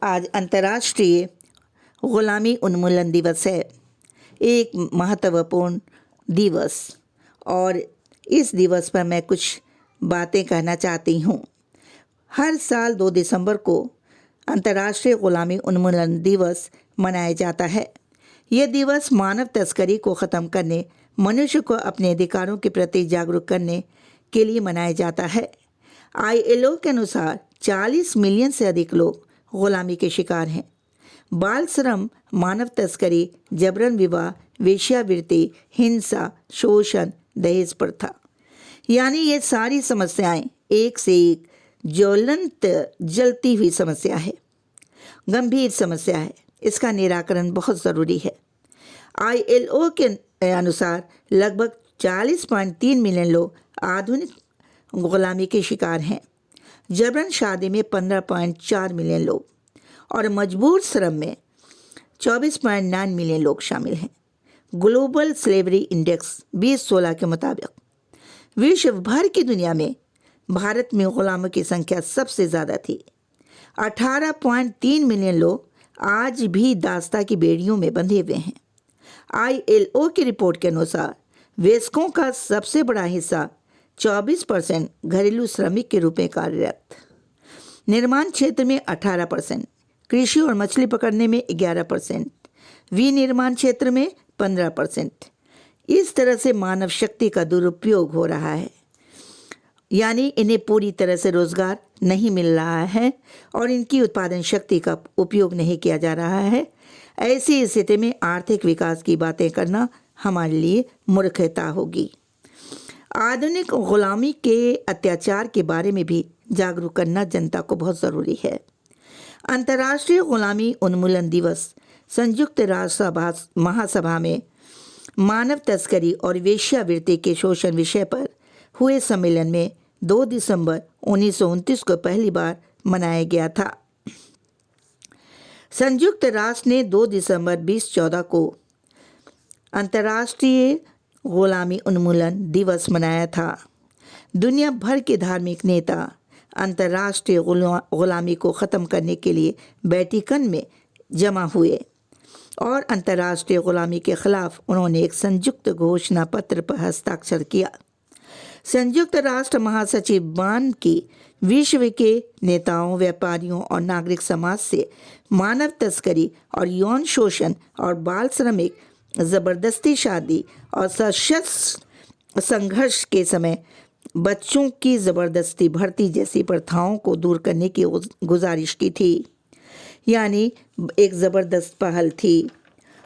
आज अंतर्राष्ट्रीय ग़ुलामी उन्मूलन दिवस है। एक महत्वपूर्ण दिवस, और इस दिवस पर मैं कुछ बातें कहना चाहती हूँ। हर साल 2 दिसंबर को अंतर्राष्ट्रीय ग़ुलामी उन्मूलन दिवस मनाया जाता है। यह दिवस मानव तस्करी को ख़त्म करने, मनुष्य को अपने अधिकारों के प्रति जागरूक करने के लिए मनाया जाता है। ILO के अनुसार 40 मिलियन से अधिक लोग ग़ुलामी के शिकार हैं। बाल श्रम, मानव तस्करी, जबरन विवाह, वेश्यावृत्ति, हिंसा, शोषण, दहेज प्रथा, यानी ये सारी समस्याएं एक से एक ज्वलंत जलती हुई समस्या है, गंभीर समस्या है। इसका निराकरण बहुत ज़रूरी है। ILO के अनुसार लगभग 40.3 मिलियन लोग आधुनिक ग़ुलामी के शिकार हैं। जबरन शादी में 15.4 मिलियन लोग और मजबूर श्रम में 24.9 मिलियन लोग शामिल हैं। ग्लोबल स्लेवरी इंडेक्स 2016 के मुताबिक विश्व भर की दुनिया में भारत में ग़ुलामों की संख्या सबसे ज़्यादा थी। 18.3 मिलियन लोग आज भी दास्ता की बेड़ियों में बंधे हुए हैं। ILO की रिपोर्ट के अनुसार वयस्कों का सबसे बड़ा हिस्सा 24% घरेलू श्रमिक के रूप में कार्यरत, निर्माण क्षेत्र में 18%, कृषि और मछली पकड़ने में 11%, विनिर्माण क्षेत्र में 15%। इस तरह से मानव शक्ति का दुरुपयोग हो रहा है, यानी इन्हें पूरी तरह से रोजगार नहीं मिल रहा है और इनकी उत्पादन शक्ति का उपयोग नहीं किया जा रहा है। ऐसी स्थिति में आर्थिक विकास की बातें करना हमारे लिए मूर्खता होगी। आधुनिक ग़ुलामी के अत्याचार के बारे में भी जागरूक करना जनता को बहुत ज़रूरी है। अंतर्राष्ट्रीय ग़ुलामी उन्मूलन दिवस संयुक्त राष्ट्र महासभा में मानव तस्करी और वेश्यावृत्ति के शोषण विषय पर हुए सम्मेलन में 2 दिसंबर 1929 को पहली बार मनाया गया था। संयुक्त राष्ट्र ने 2 दिसंबर 2014 को अंतर्राष्ट्रीय ग़ुलामी उन्मूलन दिवस मनाया था। दुनिया भर के धार्मिक नेता अंतर्राष्ट्रीय ग़ुलामी को ख़त्म करने के लिए वेटिकन में जमा हुए और अंतर्राष्ट्रीय ग़ुलामी के ख़िलाफ़ उन्होंने एक संयुक्त घोषणा पत्र पर हस्ताक्षर किया। संयुक्त राष्ट्र महासचिव बान की विश्व के नेताओं, व्यापारियों और नागरिक समाज से मानव तस्करी और यौन शोषण और बाल श्रमिक, ज़बरदस्ती शादी और सशस्त्र संघर्ष के समय बच्चों की ज़बरदस्ती भर्ती जैसी प्रथाओं को दूर करने की गुजारिश की थी, यानी एक ज़बरदस्त पहल थी।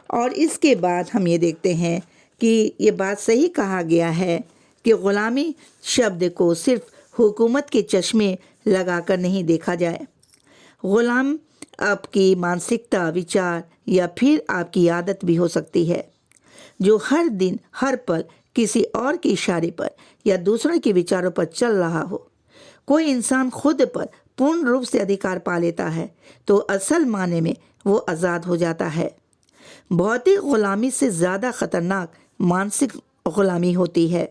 और इसके बाद हम ये देखते हैं कि ये बात सही कहा गया है कि ग़ुलामी शब्द को सिर्फ हुकूमत के चश्मे लगाकर नहीं देखा जाए। ग़ुलाम आपकी मानसिकता, विचार या फिर आपकी आदत भी हो सकती है, जो हर दिन हर पल किसी और के इशारे पर या दूसरों के विचारों पर चल रहा हो। कोई इंसान खुद पर पूर्ण रूप से अधिकार पा लेता है तो असल माने में वो आज़ाद हो जाता है। भौतिक ग़ुलामी से ज़्यादा ख़तरनाक मानसिक ग़ुलामी होती है।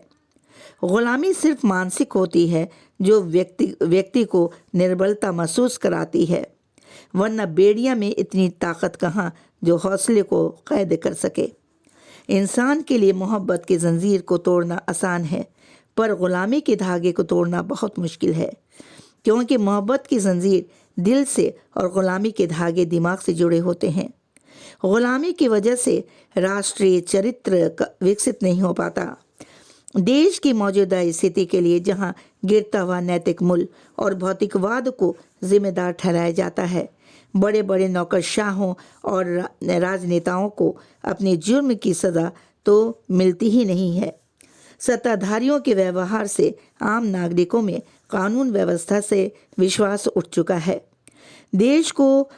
ग़ुलामी सिर्फ मानसिक होती है, जो व्यक्ति को निर्बलता महसूस कराती है, वरना बेड़ियाँ में इतनी ताकत कहाँ जो हौसले को कैद कर सके। इंसान के लिए मोहब्बत की जंजीर को तोड़ना आसान है, पर ग़ुलामी के धागे को तोड़ना बहुत मुश्किल है, क्योंकि मोहब्बत की जंजीर दिल से और ग़ुलामी के धागे दिमाग से जुड़े होते हैं। ग़ुलामी की वजह से राष्ट्रीय चरित्र विकसित नहीं हो पाता। देश की मौजूदा स्थिति के लिए जहां गिरता हुआ नैतिक मूल्य और भौतिकवाद को जिम्मेदार ठहराया जाता है, बड़े बड़े नौकरशाहों और राजनेताओं को अपने जुर्म की सज़ा तो मिलती ही नहीं है। सत्ताधारियों के व्यवहार से आम नागरिकों में कानून व्यवस्था से विश्वास उठ चुका है। देश को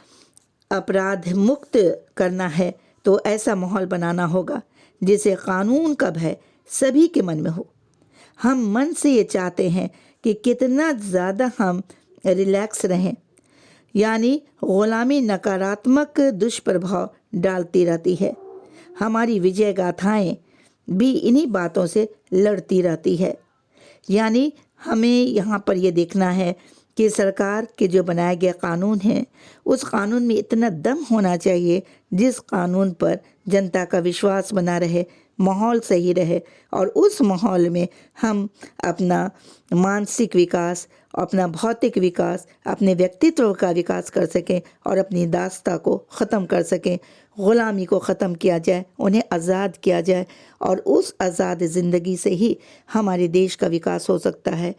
अपराध मुक्त करना है तो ऐसा माहौल बनाना होगा जिसे कानून का भय सभी के मन में हो। हम मन से ये चाहते हैं कि कितना ज़्यादा हम रिलैक्स रहें, यानी ग़ुलामी नकारात्मक दुष्प्रभाव डालती रहती है। हमारी विजय गाथाएं भी इन्हीं बातों से लड़ती रहती है। यानी हमें यहाँ पर ये देखना है कि सरकार के जो बनाया गया कानून है उस कानून में इतना दम होना चाहिए जिस कानून पर जनता का विश्वास बना रहे, माहौल सही रहे और उस माहौल में हम अपना मानसिक विकास, अपना भौतिक विकास, अपने व्यक्तित्व का विकास कर सकें और अपनी दास्ता को ख़त्म कर सकें, ग़ुलामी को ख़त्म किया जाए, उन्हें आज़ाद किया जाए और उस आज़ाद ज़िंदगी से ही हमारे देश का विकास हो सकता है,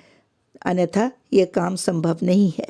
अन्यथा ये काम संभव नहीं है।